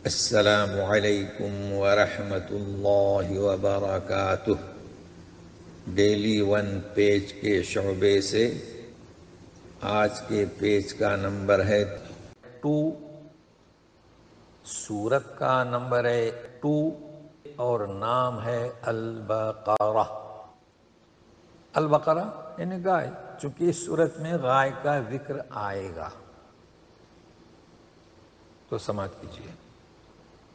السلام علیکم ورحمۃ اللہ وبرکاتہ۔ ڈیلی ون پیج کے شعبے سے آج کے پیج کا نمبر ہے 2، سورت کا نمبر ہے 2 اور نام ہے البقرہ۔ البقرہ یعنی گائے، چونکہ اس سورت میں گائے کا ذکر آئے گا تو سماعت کیجیے۔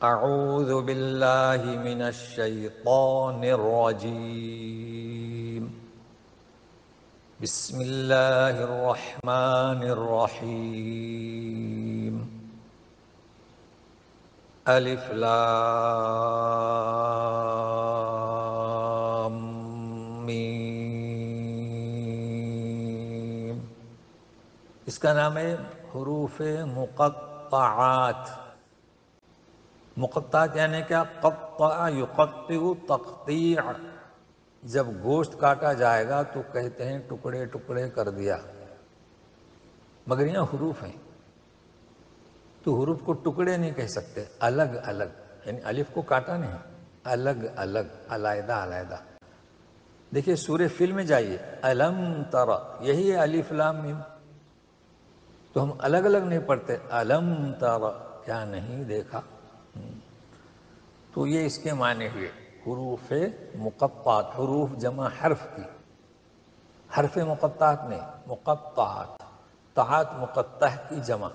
اعوذ باللہ من الشیطان الرجیم، بسم اللہ الرحمن الرحیم، الف لام میم۔ اس کا نام ہے حروف مقطعات۔ مقطعات یعنی کیا؟ قطع یقطع تقطیع، جب گوشت کاٹا جائے گا تو کہتے ہیں ٹکڑے ٹکڑے کر دیا، مگر یہاں حروف ہیں تو حروف کو ٹکڑے نہیں کہہ سکتے، الگ الگ، یعنی الف کو کاٹا نہیں، الگ الگ، علیحدہ علیحدہ۔ دیکھیے سورہ فیل میں جائیے، الم تر، یہی ہے الف لام میم، تو ہم الگ الگ نہیں پڑھتے، الم تر، کیا نہیں دیکھا؟ تو یہ اس کے معنی ہوئے حروف مقطعات، حروف جمع حرف کی، حرف مقطعات نہیں، مقطعات، طاعت مقطع کی جمع،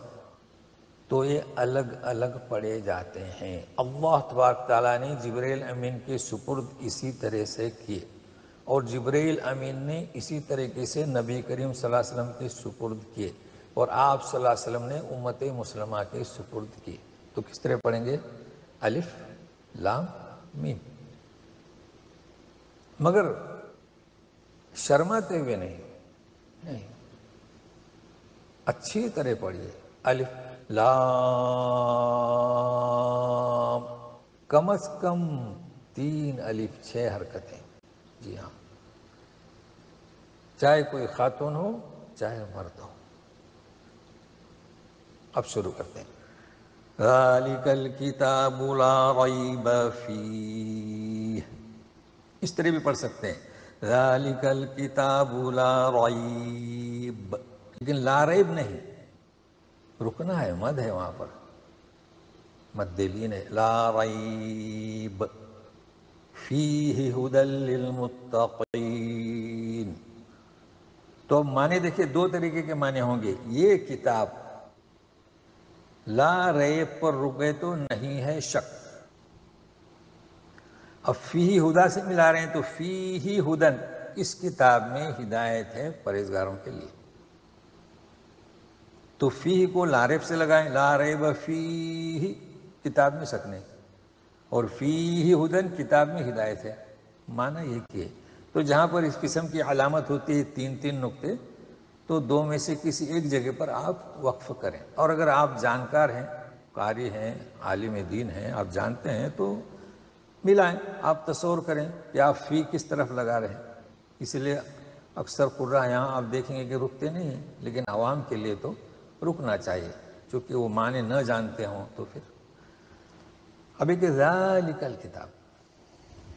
تو یہ الگ الگ پڑھے جاتے ہیں۔ اللہ تبارک تعالیٰ نے جبرائیل امین کے سپرد اسی طرح سے کیے، اور جبرائیل امین نے اسی طریقے سے نبی کریم صلی اللہ علیہ وسلم کے سپرد کیے، اور آپ صلی اللہ علیہ وسلم نے امت مسلمہ کے سپرد کیے۔ تو کس طرح پڑھیں گے؟ الف لام میم، مگر شرماتے ہوئے نہیں، اچھی طرح پڑھیے۔ الف لام، کم از کم 3 الف 6 حرکتیں، جی ہاں، چاہے کوئی خاتون ہو چاہے مرد ہو۔ اب شروع کرتے ہیں۔ ذالک الکتاب لا ریب فیہ، اس طرح بھی پڑھ سکتے ہیں، ذالک الکتاب لا ریب، لیکن لا ریب نہیں، رکنا ہے، مد ہے وہاں پر، مد بین ہے، لا ریب فیہ ھدی للمتقین۔ تو معنی دیکھیے، 2 طریقے کے معنی ہوں گے۔ یہ کتاب لا ریب پر رکے تو نہیں ہے شک، اب فیہ ھدی سے ملا رہے ہیں تو فیہ ھدی، اس کتاب میں ہدایت ہے پرہیزگاروں کے لیے، تو فیہ کو لا ریب سے لگائیں، لا ریب فیہ، کتاب میں شک نہیں، اور فیہ ھدی، کتاب میں ہدایت ہے، معنی یہ کہ تو جہاں پر اس قسم کی علامت ہوتی ہے 3 نقطے، تو 2 میں سے کسی ایک جگہ پر آپ وقف کریں، اور اگر آپ جانکار ہیں، قاری ہیں، عالم دین ہیں، آپ جانتے ہیں تو ملائیں، آپ تصور کریں کہ آپ فی کس طرف لگا رہے ہیں۔ اس لیے اکثر قراء یہاں آپ دیکھیں گے کہ رکتے نہیں ہیں، لیکن عوام کے لیے تو رکنا چاہیے، چونکہ وہ معنی نہ جانتے ہوں تو پھر۔ ابھی کہ ذالک الکتاب،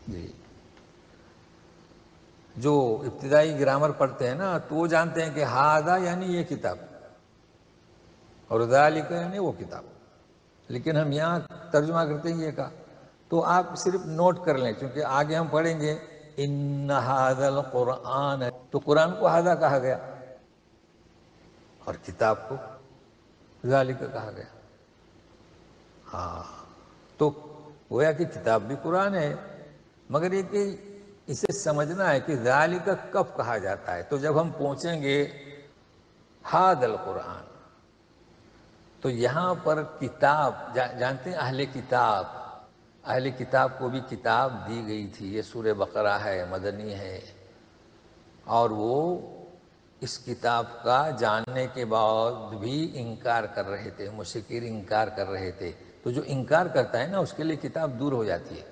جی، جو ابتدائی گرامر پڑھتے ہیں نا تو وہ جانتے ہیں کہ ھذا یعنی یہ کتاب، اور ذالک یعنی وہ کتاب، لیکن ہم یہاں ترجمہ کرتے ہیں یہ کہا، تو آپ صرف نوٹ کر لیں، چونکہ آگے ہم پڑھیں گے ان ھذا القرآن، تو قرآن کو ھذا کہا گیا اور کتاب کو ذالک کہا گیا، ہاں، تو گویا کہ کتاب بھی قرآن ہے، مگر یہ کہ اسے سمجھنا ہے کہ ذالک کب کہا جاتا ہے۔ تو جب ہم پہنچیں گے ھذا القرآن، تو یہاں پر کتاب، جانتے ہیں اہل کتاب، اہل کتاب کو بھی کتاب دی گئی تھی، یہ سورہ بقرہ ہے، مدنی ہے، اور وہ اس کتاب کا جاننے کے بعد بھی انکار کر رہے تھے، مشرکین انکار کر رہے تھے، تو جو انکار کرتا ہے نا اس کے لیے کتاب دور ہو جاتی ہے،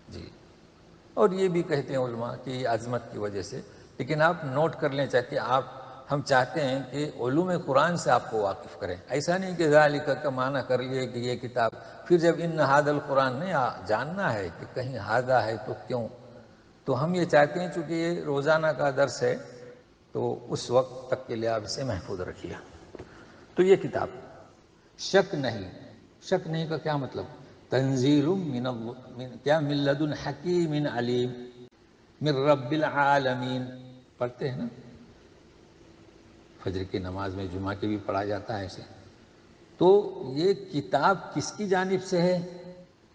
جی، اور یہ بھی کہتے ہیں علماء کہ عظمت کی وجہ سے، لیکن آپ نوٹ کر لیں، چاہے کہ آپ ہم چاہتے ہیں کہ علوم قرآن سے آپ کو واقف کریں. ایسا نہیں کہ ذالک کا معنی کر لیے کہ یہ کتاب، پھر جب ان ھذا القرآن نہیں جاننا ہے کہ کہیں ھذا ہے تو کیوں. تو ہم یہ چاہتے ہیں چونکہ یہ روزانہ کا درس ہے تو اس وقت تک کے لیے آپ اسے محفوظ رکھیے. تو یہ کتاب شک نہیں کا کیا مطلب؟ تنزیل من لدن حکیم علیم من رب العالمین. پڑھتے ہیں نا فجر کی نماز میں، جمعہ کے بھی پڑھا جاتا ہے ایسے. تو یہ کتاب کس کی جانب سے ہے؟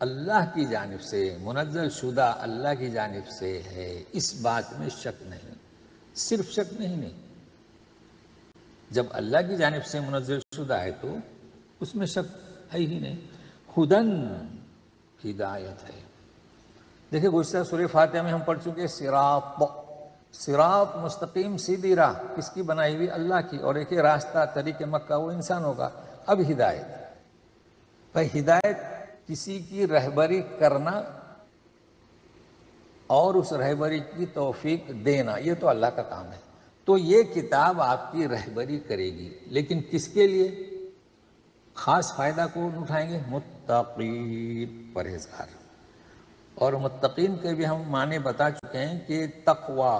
اللہ کی جانب سے، منزل شدہ اللہ کی جانب سے ہے. اس بات میں شک نہیں، صرف شک نہیں. جب اللہ کی جانب سے منزل شدہ ہے تو اس میں شک ہے ہی نہیں. ہدن ہدایت ہے. دیکھیں گزشتہ سورہ فاتحہ میں ہم پڑھ چکے صراط مستقیم، سیدھی راہ کس کی بنائی ہوئی؟ اللہ کی. اور ایک راستہ طریق مکہ وہ انسانوں کا. اب ہدایت کسی کی رہبری کرنا اور اس رہبری کی توفیق دینا، یہ تو اللہ کا کام ہے. تو یہ کتاب آپ کی رہبری کرے گی، لیکن کس کے لیے؟ خاص فائدہ کون اٹھائیں گے؟ متقین، پرہیزگار. اور متقین کے بھی ہم معنی بتا چکے ہیں کہ تقوی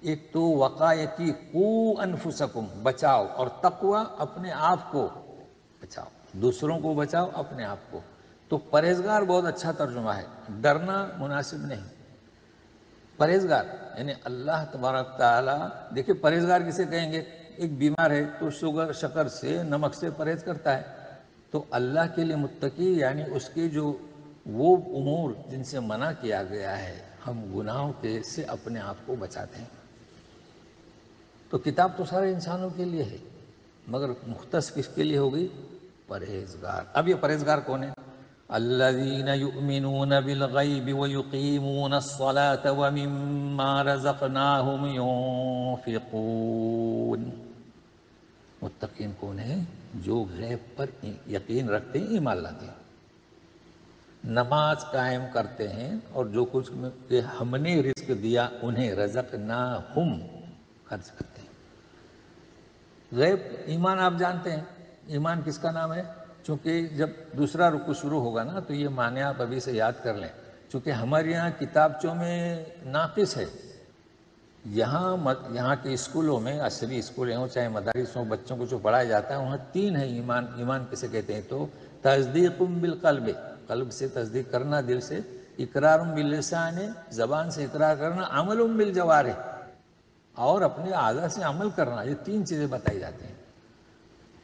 ایک تو وقایتی، قو انفسکم، بچاؤ، اور تقوی اپنے آپ کو بچاؤ، دوسروں کو بچاؤ، اپنے آپ کو. تو پرہیزگار بہت اچھا ترجمہ ہے. ڈرنا مناسب نہیں. پرہیزگار یعنی اللہ تبارک تعالیٰ. دیکھیں پرہیزگار کسے کہیں گے؟ ایک بیمار ہے تو شکر سے، نمک سے پرہیز کرتا ہے. تو اللہ کے لیے متقی یعنی اس کے جو وہ امور جن سے منع کیا گیا ہے، ہم گناہوں سے اپنے آپ کو بچاتے ہیں. تو کتاب تو سارے انسانوں کے لیے ہے، مگر مختص کس کے لیے ہوگی؟ پرہیزگار. اب یہ پرہیزگار کون ہے؟ الذین یؤمنون بالغیب ویقیمون الصلاة ومما رزقناہم ینفقون. متقین کون ہیں؟ جو غیب پر یقین رکھتے ہیں، ایمان لاتے ہیں، نماز قائم کرتے ہیں، اور جو کچھ کہ ہم نے رزق دیا انہیں رزقناہم خرچ کرتے ہیں. غیب ایمان آپ جانتے ہیں. ایمان کس کا نام ہے؟ چونکہ جب دوسرا رکوع شروع ہوگا نا تو یہ معنی آپ ابھی سے یاد کر لیں. چونکہ ہمارے یہاں کتابچوں میں ناقص ہے. یہاں کے اسکولوں میں، عصری اسکول ہوں چاہے مدارس ہوں، بچوں کو جو پڑھایا جاتا ہے وہاں 3 ہے ایمان. ایمان کسے کہتے ہیں؟ تو تصدیق بالقلب، قلب سے تصدیق کرنا، دل سے، اقرار باللسان، زبان سے اقرار کرنا، عمل بالجوارح، اور اپنے اعضاء سے عمل کرنا. یہ 3 چیزیں بتائی جاتی ہیں.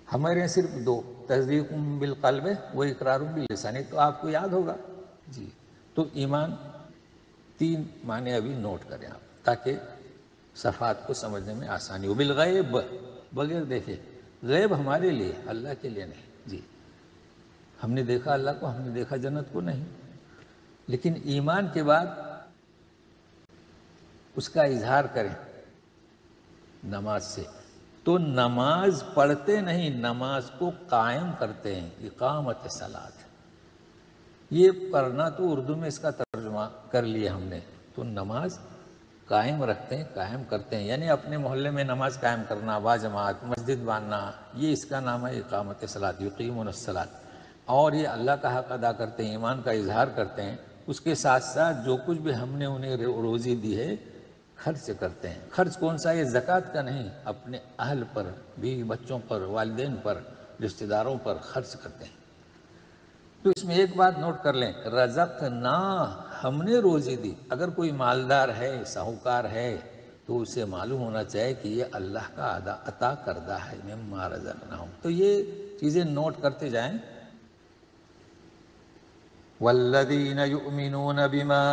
ہمارے یہاں صرف 2، تصدیق بالقلب و اقرار باللسان. تو آپ کو یاد ہوگا جی. تو ایمان 3 معنی ابھی نوٹ کریں آپ تاکہ صفات کو سمجھنے میں آسانی ہو. بالغیب، بغیر دیکھے. غیب ہمارے لیے، اللہ کے لیے نہیں جی. ہم نے دیکھا اللہ کو، ہم نے دیکھا جنت کو نہیں. لیکن ایمان کے بعد اس کا اظہار کریں نماز سے. تو نماز پڑھتے نہیں، نماز کو قائم کرتے ہیں. اقامت صلاۃ، یہ پڑھنا تو اردو میں اس کا ترجمہ کر لیا ہم نے. تو نماز قائم رکھتے ہیں، قائم کرتے ہیں، یعنی اپنے محلے میں نماز قائم کرنا، با جماعت مسجد باندھنا، یہ اس کا نام ہے اقامت صلاۃ. یقیمون الصلاۃ. اور یہ اللہ کا حق ادا کرتے ہیں، ایمان کا اظہار کرتے ہیں. اس کے ساتھ ساتھ جو کچھ بھی ہم نے انہیں روزی دی ہے خرچ کرتے ہیں. خرچ کون سا؟ یہ زکوٰۃ کا نہیں، اپنے اہل پر، بیوی بچوں پر، والدین پر، رشتہ داروں پر خرچ کرتے ہیں. تو اس میں ایک بات نوٹ کر لیں، رزقنا، ہم نے روزی دی. اگر کوئی مالدار ہے، ساہوکار ہے، تو اسے معلوم ہونا چاہیے کہ یہ اللہ کا عطا کردہ ہے. مما رزقناہم. تو یہ چیزیں نوٹ کرتے جائیں. والذین یؤمنون بما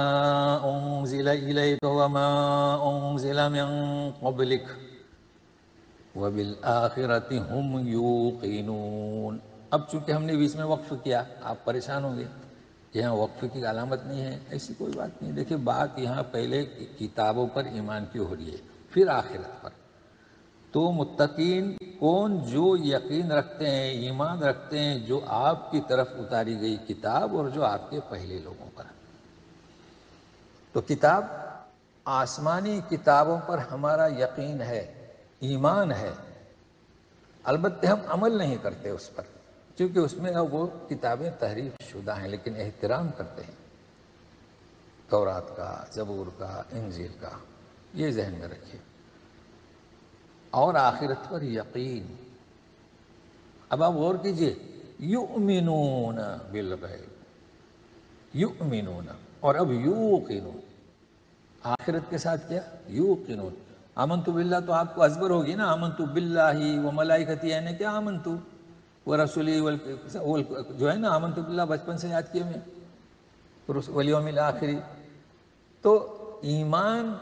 انزل الیک وما انزل من قبلک وبالآخرۃ هم یوقنون. اب چونکہ ہم نے بیچ میں وقف کیا، آپ پریشان ہوں گے، یہاں وقف کی علامت نہیں ہے. ایسی کوئی بات نہیں. دیکھیں بات یہاں پہلے کتابوں پر ایمان کی ہو رہی ہے، پھر آخرت پر. تو متقین کون؟ جو یقین رکھتے ہیں، ایمان رکھتے ہیں جو آپ کی طرف اتاری گئی کتاب اور جو آپ کے پہلے لوگوں پر. تو کتاب، آسمانی کتابوں پر ہمارا یقین ہے. ایمان ہے، البتہ ہم عمل نہیں کرتے اس پر، کیونکہ اس میں اب وہ کتابیں تحریف شدہ ہیں، لیکن احترام کرتے ہیں تورات کا، زبور کا، انجیل کا، یہ ذہن میں رکھیے۔ اور آخرت پر یقین، اب آپ غور کیجئے، یؤمنون بالغیب، یؤمنون، اور اب یوقنون، آخرت کے ساتھ کیا؟ یوقنون۔ آمنتو باللہ تو آپ کو ازبر ہوگی نا، آمنتو باللہ و ملائکتی، یعنی کیا آمنتو و رسولی، جو ہے نا آمنتو باللہ بچپن سے یاد کیے میں، والیوم الآخری، تو ایمان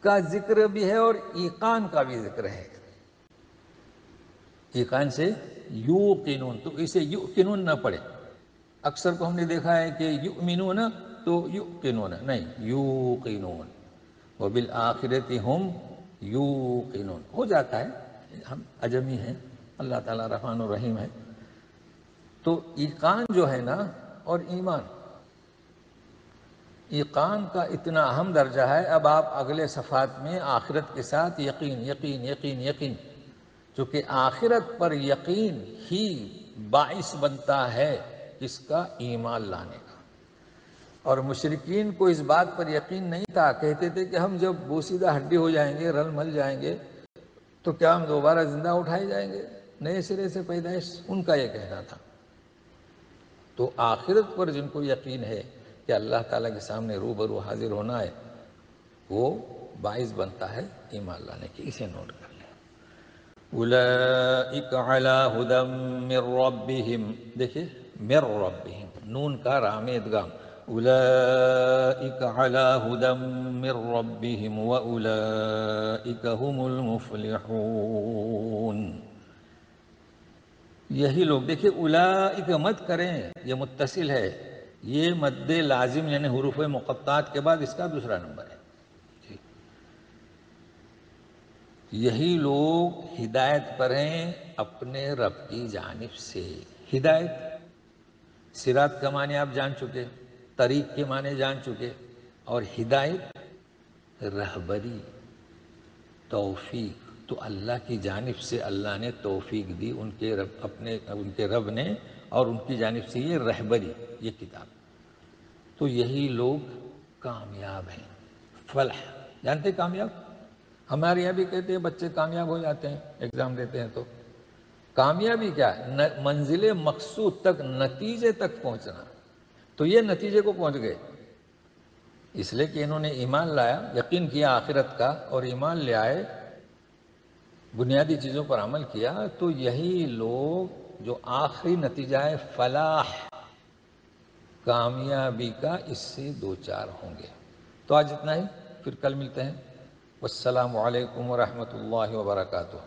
کا ذکر بھی ہے اور ایقان کا بھی ذکر ہے، ایقان سے یوقنون، تو اسے یوقنون نہ پڑھے۔ اکثر کو ہم نے دیکھا ہے کہ یؤمنون تو یوقنون، نہیں، یوقنون، وبالآخرۃ ہم یوقنون ہو جاتا ہے، ہم عجمی ہیں، اللہ تعالیٰ رحمن الرحیم ہے۔ تو ایقان جو ہے نا، اور ایمان، ایقان کا اتنا اہم درجہ ہے۔ اب آپ اگلے صفحات میں آخرت کے ساتھ یقین یقین یقین یقین، چونکہ آخرت پر یقین ہی باعث بنتا ہے اس کا ایمان لانے کا۔ اور مشرکین کو اس بات پر یقین نہیں تھا، کہتے تھے کہ ہم جب بوسیدہ ہڈی ہو جائیں گے، رل مل جائیں گے، تو کیا ہم دوبارہ زندہ اٹھائے جائیں گے، نئے سرے سے پیدائش، ان کا یہ کہنا تھا۔ تو آخرت پر جن کو یقین ہے کہ اللہ تعالیٰ کے سامنے روبرو حاضر ہونا ہے، وہ باعث بنتا ہے ایمان لانے کی، اسے نوٹ کر لیں۔ اولئک علی ھدی من ربہم، دیکھیے من ربہم، نون کا رام ادغام، اولئک علی ھدی من ربہم واولئک ھم المفلحون۔ یہی لوگ، دیکھیے اولئک مت کریں، یہ متصل ہے، یہ مد لازم یعنی حروف مقطعات کے بعد اس کا دوسرا نمبر ہے۔ یہی لوگ ہدایت پر ہیں اپنے رب کی جانب سے۔ ہدایت، صراط کا معنی آپ جان چکے، طریق کے معنی جان چکے، اور ہدایت رہبری، توفیق، تو اللہ کی جانب سے اللہ نے توفیق دی ان کے رب نے، اور ان کی جانب سے یہ رہبری، یہ کتاب، تو یہی لوگ کامیاب ہیں۔ فلاح جانتے کامیاب، ہمارے یہاں بھی کہتے ہیں بچے کامیاب ہو جاتے ہیں ایگزام دیتے ہیں، تو کامیابی کیا ہے؟ منزل مقصود تک، نتیجے تک پہنچنا، تو یہ نتیجے کو پہنچ گئے، اس لیے کہ انہوں نے ایمان لایا، یقین کیا آخرت کا، اور ایمان لے آئے، بنیادی چیزوں پر عمل کیا، تو یہی لوگ جو آخری نتیجہ ہے فلاح، کامیابی کا، اس سے دوچار ہوں گے۔ تو آج اتنا ہی، پھر کل ملتے ہیں۔ والسلام علیکم ورحمۃ اللہ وبرکاتہ۔